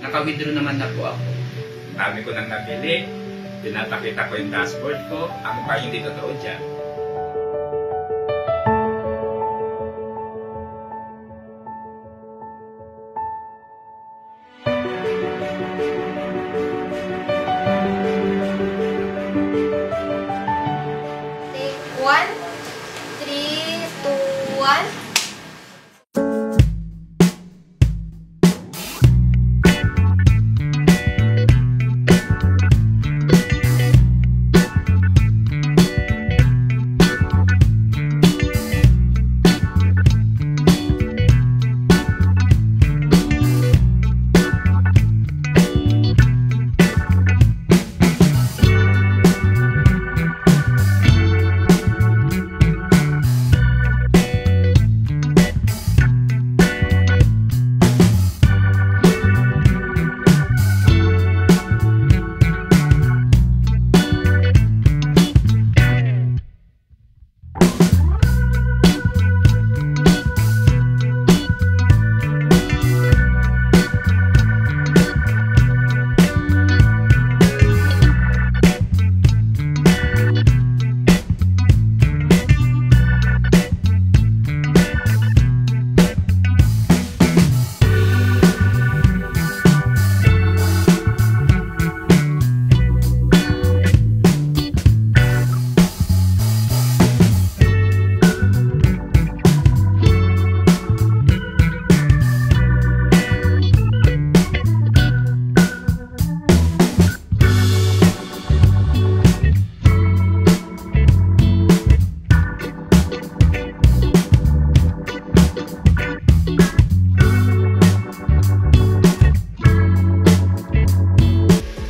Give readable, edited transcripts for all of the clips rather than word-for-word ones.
Naka-withdraw naman na po ako. Dami ko nang nabili, pinapakita ko yung dashboard ko, ako pa hindi totoo dyan. Take 1, 3, 2, 1.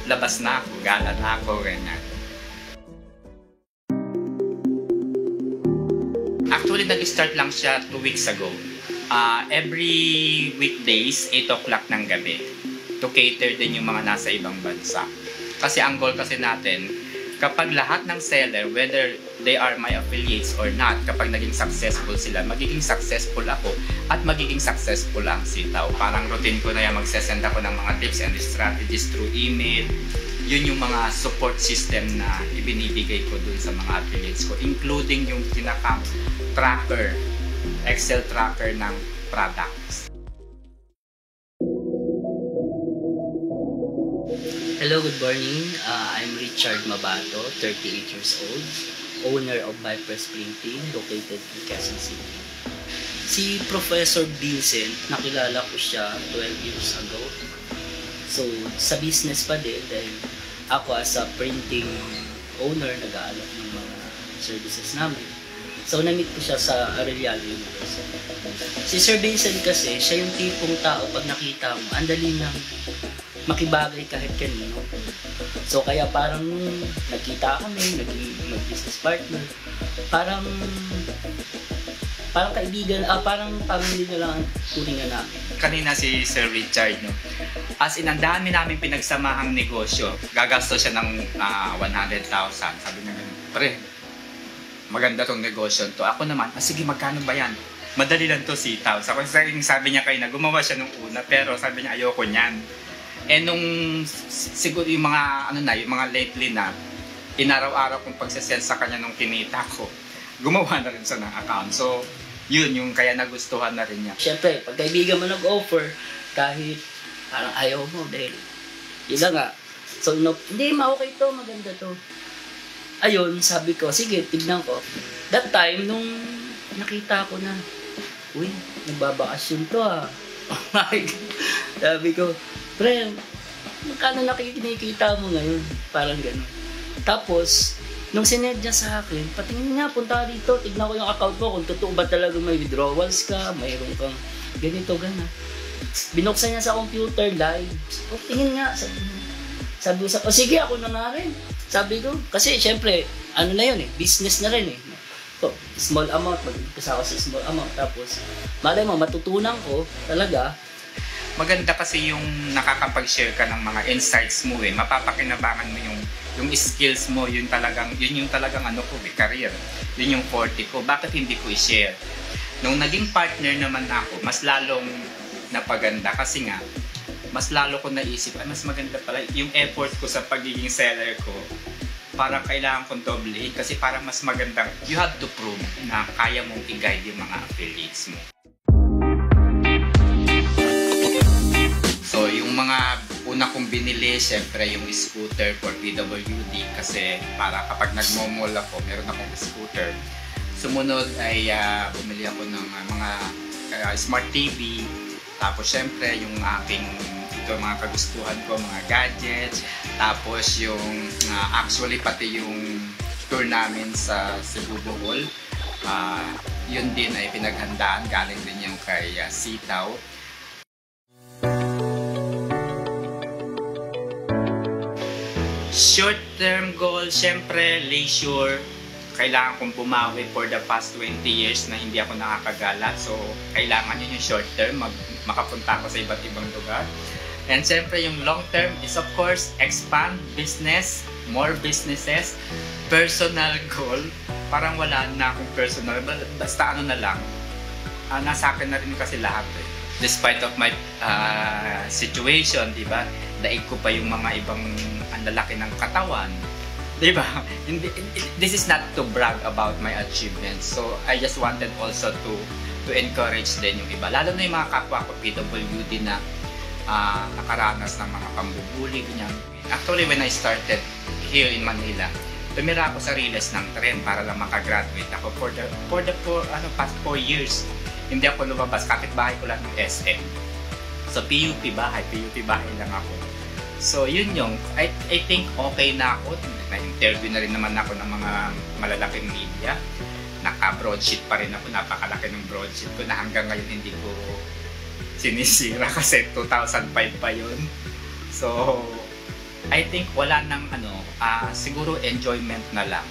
Labas na ako, gala na ako, ganyan. Actually, nag-start lang siya 2 weeks ago. Every weekdays, 8 o'clock ng gabi. To cater din yung mga nasa ibang bansa. Kasi ang goal kasi natin, kapag lahat ng seller, whether they are my affiliates or not, kapag naging successful sila, magiging successful ako at magiging successful ang Sitaw. Parang routine ko na yan, magsesend ako ng mga tips and strategies through email. Yun yung mga support system na ibinibigay ko dun sa mga affiliates ko, including yung pinaka-tracker, Excel tracker ng products. Hello, good morning. I'm Richard Mabato, 38 years old, owner of Vipers Printing, located in Quezon City. Si Professor Vincent, nakilala ko siya 12 years ago. So, sa business pa din, dahil ako as a printing owner, nag-aalok ng mga services namin. So, na-meet ko siya sa Arellano University. Si Sir Vincent kasi, siya yung tipong tao, pag nakita mo, ang dali lang makibagay kahit kanino. So, kaya parang nung nagkita kami, naging mag-business partner, parang kaibigan, parang family na lang ang turingan namin. Kanina si Sir Richard, no? As in, ang dami namin pinagsamahang negosyo. Gagasto siya ng 100,000. Sabi niya ganun, pre, maganda tong negosyo to. Ako naman, sige, magkano ba yan? Madali lang to, Sitaw. Sabi niya kayo na gumawa siya nung una, pero sabi niya ayoko niyan. Eh nung siguro yung mga yung mga lately na inaraw-araw kong pagsasend sa kanya nung kinita ko, gumawa na rin siya ng account. So, yun yung kaya nagustuhan na rin niya. Siyempre, pag kaibigan mo nag-offer, kahit parang ayaw mo dahil yun lang nga. So, hindi, okay to, maganda to. Ayun, sabi ko, sige, tignan ko. That time, nung nakita ko na, uy, nagbabakasyon to ah. Sabi ko, pre, magkano nakikita mo ngayon? Parang gano'n. Tapos, nung sinend niya sa akin, patingin nga, punta dito, tignan ko yung account mo, kung totoo ba talaga may withdrawals ka, mayroon kang ganito, gana. Binuksan niya sa computer live. O, tingin nga, sabi ko, o sige, ako na nga rin. Sabi ko, kasi syempre, ano na yun business na rin So, small amount, mag-umpisa ako sa small amount. Tapos, malay mo, matutunan ko talaga. Maganda kasi yung nakakapag-share ka ng mga insights mo mapapakinabangan mo yung skills mo, yun yung talagang career. Yun yung forte ko. Bakit hindi ko i-share? Nung naging partner naman ako, mas lalong napaganda kasi nga mas lalo ko naisip, ay mas maganda pala yung effort ko sa pagiging seller ko. Parang kailangan kong doblehin kasi parang mas magandang, you have to prove na kaya mong i-guide yung mga affiliates mo. So, yung mga una kong binili, syempre yung scooter for PWD kasi para kapag nagmo-mall ako, meron akong scooter. Sumunod ay bumili ako ng mga smart TV. Tapos syempre yung aking mga kagustuhan ko, mga gadgets. Tapos yung actually pati yung tour namin sa Cebu Bohol. Yun din ay pinaghandaan, galing din yung kay Sitaw. Short-term goal, syempre leisure. Kailangan kong bumawi for the past 20 years na hindi ako nakakagala. So, kailangan yun yung short-term, makapunta ako sa iba't ibang lugar. And syempre yung long-term is of course, expand business, more businesses. Personal goal, parang wala na akong personal, basta ano na lang. Nasa akin na rin kasi lahat eh. Despite of my situation, di ba? Daig ko pa yung mga ibang ang lalaki ng katawan. Di ba? This is not to brag about my achievements. So, I just wanted also to encourage din yung iba. Lalo na yung mga kapwa ko PWD na nakaranas ng mga pambubuli, ganyan. Actually, when I started here in Manila, tumira ako sa Riles ng tren para lang makagraduate ako for the past 4 years. Hindi ako lumabas, kapitbahay ko lang ng SM. So, PUP bahay lang ako. So, yun yung, I think okay na ako. Na-interview na rin naman ako ng mga malalaking media. Naka-broadsheet pa rin ako, napakalaki ng broadsheet ko na hanggang ngayon hindi ko sinisira kasi 2005 pa yun. So, I think wala nang siguro enjoyment na lang.